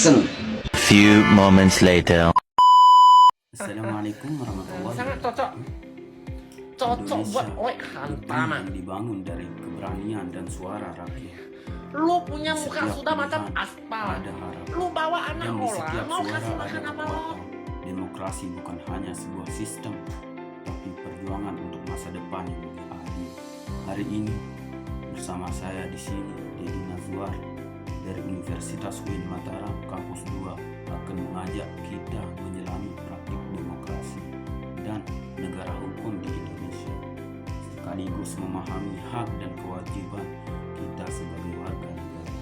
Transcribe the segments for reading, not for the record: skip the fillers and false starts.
Action. Few moments later. Assalamualaikum warahmatullahi Sangat cocok buat oi hantam. yang dibangun dari keberanian dan suara rakyat. Lu punya muka Setiap sudah macam pilihan aspal. ada harapan. Lu bawa anak Dan di orang setiap mau suara kasih ada makan apa lo? kekuatan. Demokrasi bukan hanya sebuah sistem, tapi perjuangan untuk masa depan yang lebih adil. Hari ini bersama saya di sini Dedi Nazwar dari Universitas UIN Mataram Kampus 2 akan mengajak kita menyelami praktik demokrasi dan negara hukum di Indonesia, sekaligus memahami hak dan kewajiban kita sebagai warga negara.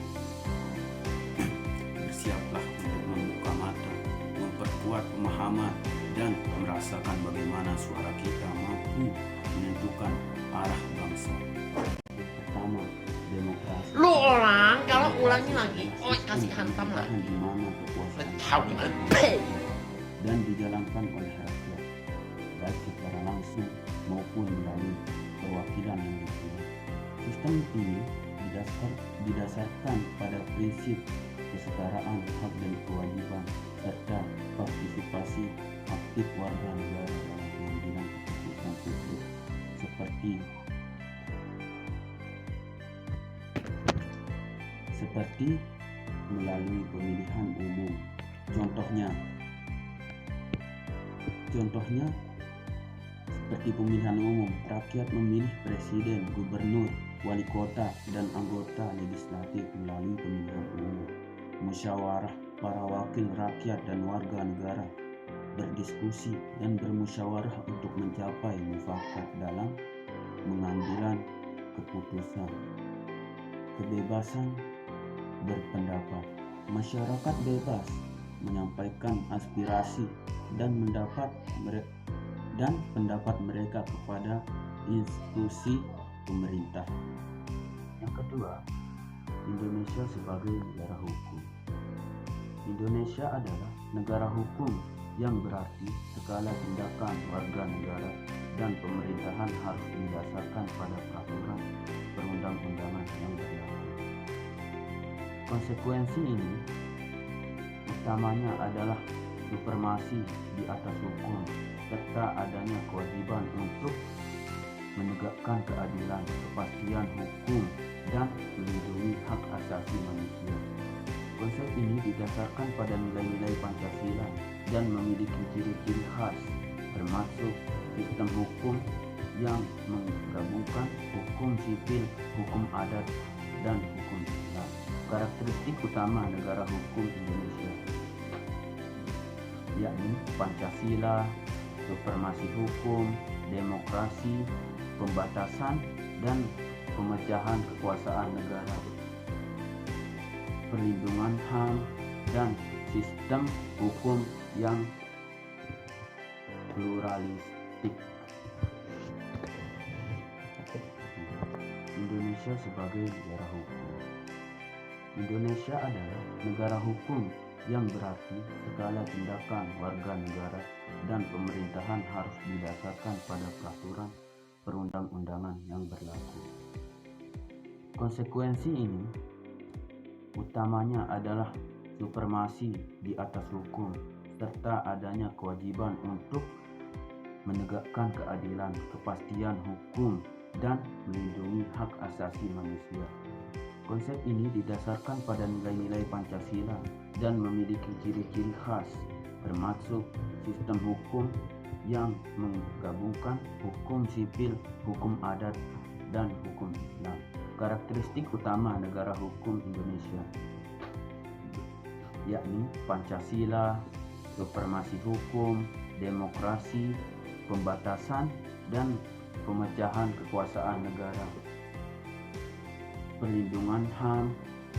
Bersiaplah untuk membuka mata, memperkuat pemahaman, dan merasakan bagaimana suara kita mampu menentukan arah bangsa. Pertama, demokrasi. Lu orang kalau ulangi lagi, oi kasih hantam lah. Di mana kekuasaan Tahu dan dijalankan oleh rakyat, baik secara langsung maupun melalui perwakilan yang dipilih. Sistem ini didasarkan pada prinsip kesetaraan hak dan kewajiban serta partisipasi aktif warga negara dalam pengambilan keputusan publik seperti melalui pemilihan umum. Contohnya seperti pemilihan umum, rakyat memilih presiden, gubernur, wali kota, dan anggota legislatif melalui pemilihan umum. Musyawarah para wakil rakyat dan warga negara berdiskusi dan bermusyawarah untuk mencapai mufakat dalam pengambilan keputusan. Kebebasan berpendapat, masyarakat bebas menyampaikan aspirasi dan pendapat mereka kepada institusi pemerintah. Yang kedua, Indonesia sebagai negara hukum. Indonesia adalah negara hukum yang berarti segala tindakan warga negara dan pemerintahan harus didasarkan pada peraturan perundang-undangan yang berlaku. Konsekuensi ini utamanya adalah supremasi di atas hukum serta adanya kewajiban untuk menegakkan keadilan, kepastian hukum, dan melindungi hak asasi manusia. Konsep ini didasarkan pada nilai-nilai Pancasila dan memiliki ciri-ciri khas, termasuk sistem hukum yang menggabungkan hukum sipil, hukum adat, dan hukum Islam. Karakteristik utama negara hukum Indonesia yakni Pancasila, supremasi hukum, demokrasi, pembatasan dan pemecahan kekuasaan negara, perlindungan HAM, dan sistem hukum yang pluralistik. Indonesia sebagai negara hukum. Indonesia adalah negara hukum yang berarti segala tindakan warga negara dan pemerintahan harus didasarkan pada peraturan perundang-undangan yang berlaku. Konsekuensi ini utamanya adalah supremasi di atas hukum serta adanya kewajiban untuk menegakkan keadilan, kepastian hukum, dan melindungi hak asasi manusia. Konsep ini didasarkan pada nilai-nilai Pancasila dan memiliki ciri-ciri khas, termasuk sistem hukum yang menggabungkan hukum sipil, hukum adat, dan hukum Islam. Karakteristik utama negara hukum Indonesia yakni Pancasila, supremasi hukum, demokrasi, pembatasan dan pemecahan kekuasaan negara, perlindungan HAM,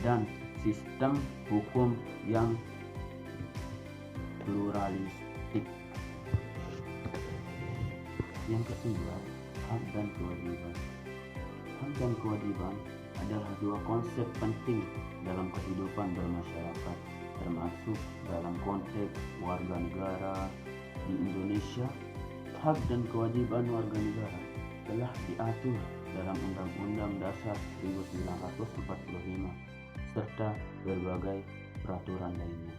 dan sistem hukum yang pluralistik. Yang kedua, hak dan kewajiban. Hak dan kewajiban adalah dua konsep penting dalam kehidupan bermasyarakat, termasuk dalam konteks warga negara. Di Indonesia, hak dan kewajiban warga negara telah diatur dalam Undang-Undang Dasar 1945 serta berbagai peraturan lainnya.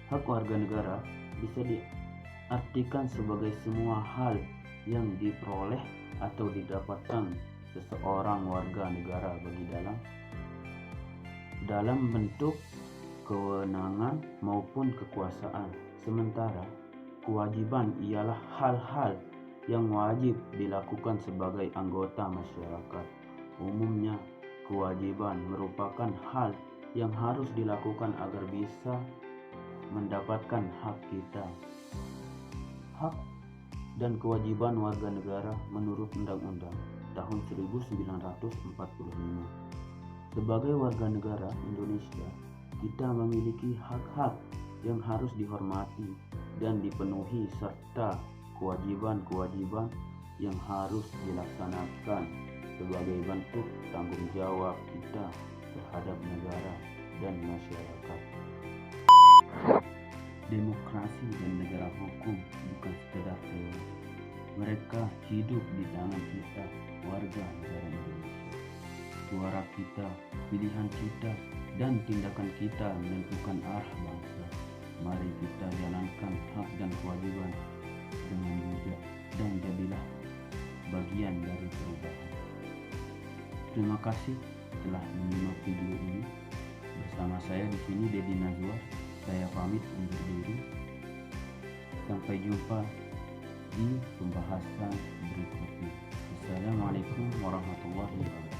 Hak warga negara bisa diartikan sebagai semua hal yang diperoleh atau didapatkan seseorang warga negara bagi dalam bentuk kewenangan maupun kekuasaan. Sementara kewajiban ialah hal-hal yang wajib dilakukan sebagai anggota masyarakat. Umumnya, kewajiban merupakan hal yang harus dilakukan agar bisa mendapatkan hak kita. Hak dan kewajiban warga negara menurut Undang-Undang tahun 1945. Sebagai warga negara Indonesia, kita memiliki hak-hak yang harus dihormati dan dipenuhi serta kewajiban-kewajiban yang harus dilaksanakan sebagai bentuk tanggung jawab kita terhadap negara dan masyarakat. Demokrasi dan negara hukum bukan sekedar teori. Mereka hidup di tangan kita, warga negara Indonesia. Suara kita, pilihan kita, dan tindakan kita menentukan arah bangsa. Mari kita jalankan hak dan kewajiban dengan bijak dan jadilah bagian dari perubahan. Terima kasih telah menyimak video ini. Bersama saya di sini Dedi Nazwar. Saya pamit undur diri. Sampai jumpa di pembahasan berikutnya. Assalamualaikum warahmatullahi wabarakatuh.